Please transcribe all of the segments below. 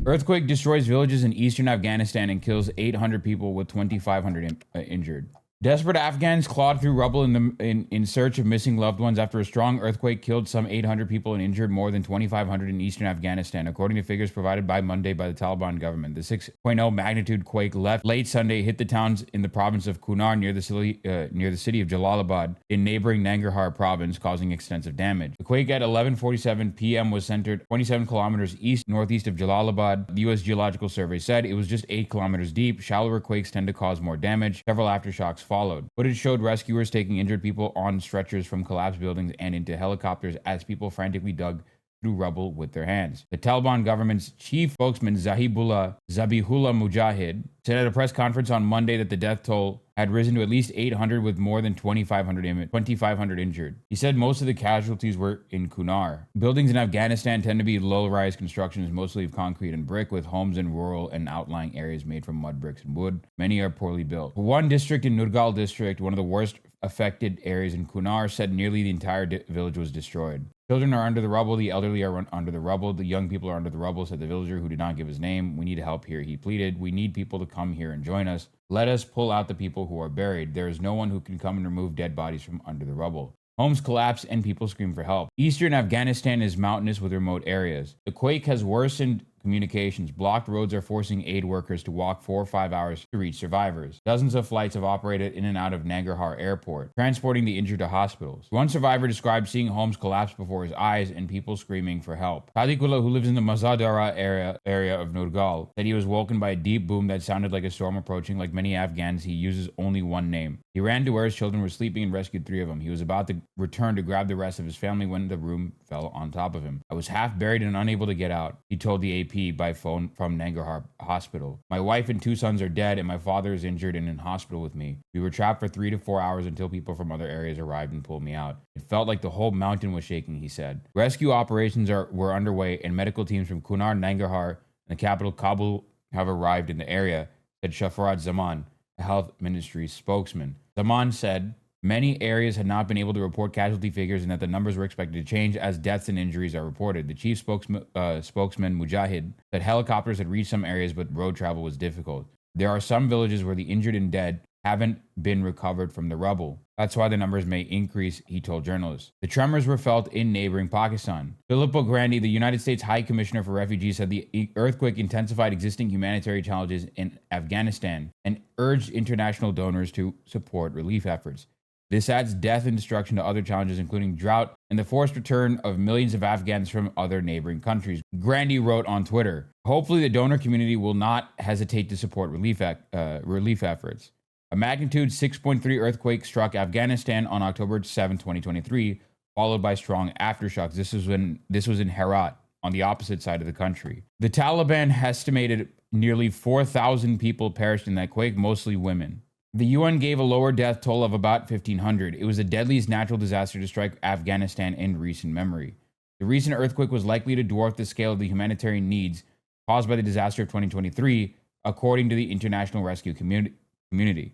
Earthquake destroys villages in eastern Afghanistan and kills 800 people with 2,500 injured. Desperate Afghans clawed through rubble in search of missing loved ones after a strong earthquake killed some 800 people and injured more than 2,500 in eastern Afghanistan, according to figures provided by Monday by the Taliban government. The 6.0 magnitude quake left late Sunday hit the towns in the province of Kunar near the city of Jalalabad in neighboring Nangarhar province, causing extensive damage. The quake at 11:47 p.m. was centered 27 kilometers northeast of Jalalabad. The U.S. Geological Survey said it was just 8 kilometers deep. Shallower quakes tend to cause more damage. Several aftershocks followed. Footage showed rescuers taking injured people on stretchers from collapsed buildings and into helicopters as people frantically dug through rubble with their hands. The Taliban government's chief spokesman Zabihullah Mujahid said at a press conference on Monday that the death toll had risen to at least 800 with more than 2,500 injured. He said most of the casualties were in Kunar. Buildings in Afghanistan tend to be low-rise constructions, mostly of concrete and brick, with homes in rural and outlying areas made from mud bricks and wood. Many are poorly built. One district in Nurgal district, one of the worst affected areas in Kunar, said nearly the entire village was destroyed. Children are under the rubble. The elderly are under the rubble. The young people are under the rubble, said the villager, who did not give his name. We need help here, he pleaded. We need people to come here and join us. Let us pull out the people who are buried. There is no one who can come and remove dead bodies from under the rubble. Homes collapse and people scream for help. Eastern Afghanistan is mountainous with remote areas. The quake has worsened communications. Blocked roads are forcing aid workers to walk 4 or 5 hours to reach survivors. Dozens of flights have operated in and out of Nangarhar Airport, transporting the injured to hospitals. One survivor described seeing homes collapse before his eyes and people screaming for help. Sadiqullah, who lives in the Mazadara area of Nurgal, said he was woken by a deep boom that sounded like a storm approaching. Like many Afghans, he uses only one name. He ran to where his children were sleeping and rescued 3 of them. He was about to return to grab the rest of his family when the room fell on top of him. I was half buried and unable to get out, he told the AP by phone from Nangarhar Hospital. My wife and 2 sons are dead, and my father is injured and in hospital with me. We were trapped for 3 to 4 hours until people from other areas arrived and pulled me out. It felt like the whole mountain was shaking, he said. Rescue operations were underway, and medical teams from Kunar, Nangarhar, and the capital Kabul have arrived in the area, said Shafarad Zaman, a health ministry spokesman. Zaman said many areas had not been able to report casualty figures and that the numbers were expected to change as deaths and injuries are reported. The chief spokesman Mujahid said helicopters had reached some areas, but road travel was difficult. There are some villages where the injured and dead haven't been recovered from the rubble. That's why the numbers may increase, he told journalists. The tremors were felt in neighboring Pakistan. Filippo Grandi, the United States High Commissioner for Refugees, said the earthquake intensified existing humanitarian challenges in Afghanistan and urged international donors to support relief efforts. This adds death and destruction to other challenges, including drought and the forced return of millions of Afghans from other neighboring countries. Grandi wrote on Twitter, hopefully the donor community will not hesitate to support relief efforts. A magnitude 6.3 earthquake struck Afghanistan on October 7, 2023, followed by strong aftershocks. This was in Herat, on the opposite side of the country. The Taliban estimated nearly 4,000 people perished in that quake, mostly women. The UN gave a lower death toll of about 1,500. It was the deadliest natural disaster to strike Afghanistan in recent memory. The recent earthquake was likely to dwarf the scale of the humanitarian needs caused by the disaster of 2023, according to the international rescue community.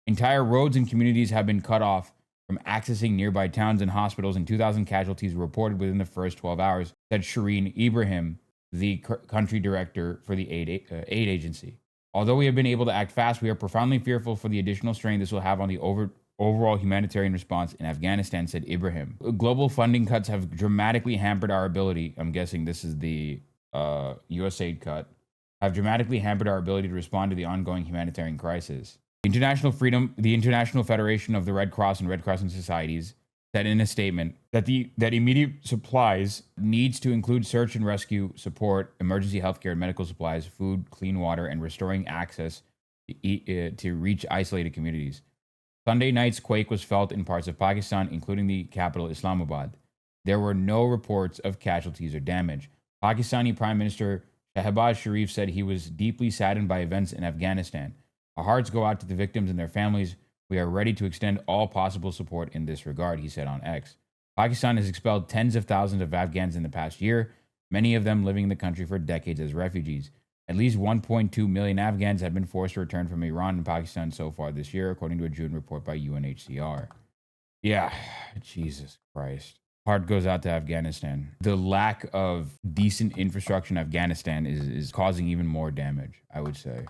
Entire roads and communities have been cut off from accessing nearby towns and hospitals, and 2,000 casualties were reported within the first 12 hours, said Shireen Ibrahim, the country director for the aid agency. Although we have been able to act fast, we are profoundly fearful for the additional strain this will have on the overall humanitarian response in Afghanistan, said Ibrahim. Global funding cuts have dramatically hampered our ability, I'm guessing this is the USAID cut, have dramatically hampered our ability to respond to the ongoing humanitarian crisis. The International Federation of the Red Cross and Red Crescent Societies said in a statement that immediate supplies needs to include search and rescue support, emergency healthcare and medical supplies, food, clean water, and restoring access to reach isolated communities. Sunday night's quake was felt in parts of Pakistan, including the capital Islamabad. There were no reports of casualties or damage. Pakistani Prime Minister Shehbaz Sharif said he was deeply saddened by events in Afghanistan. Our hearts go out to the victims and their families. We are ready to extend all possible support in this regard, he said on X. Pakistan has expelled tens of thousands of Afghans in the past year, many of them living in the country for decades as refugees. At least 1.2 million Afghans have been forced to return from Iran and Pakistan so far this year, according to a June report by UNHCR. Yeah, Jesus Christ. Heart goes out to Afghanistan. The lack of decent infrastructure in Afghanistan is causing even more damage, I would say.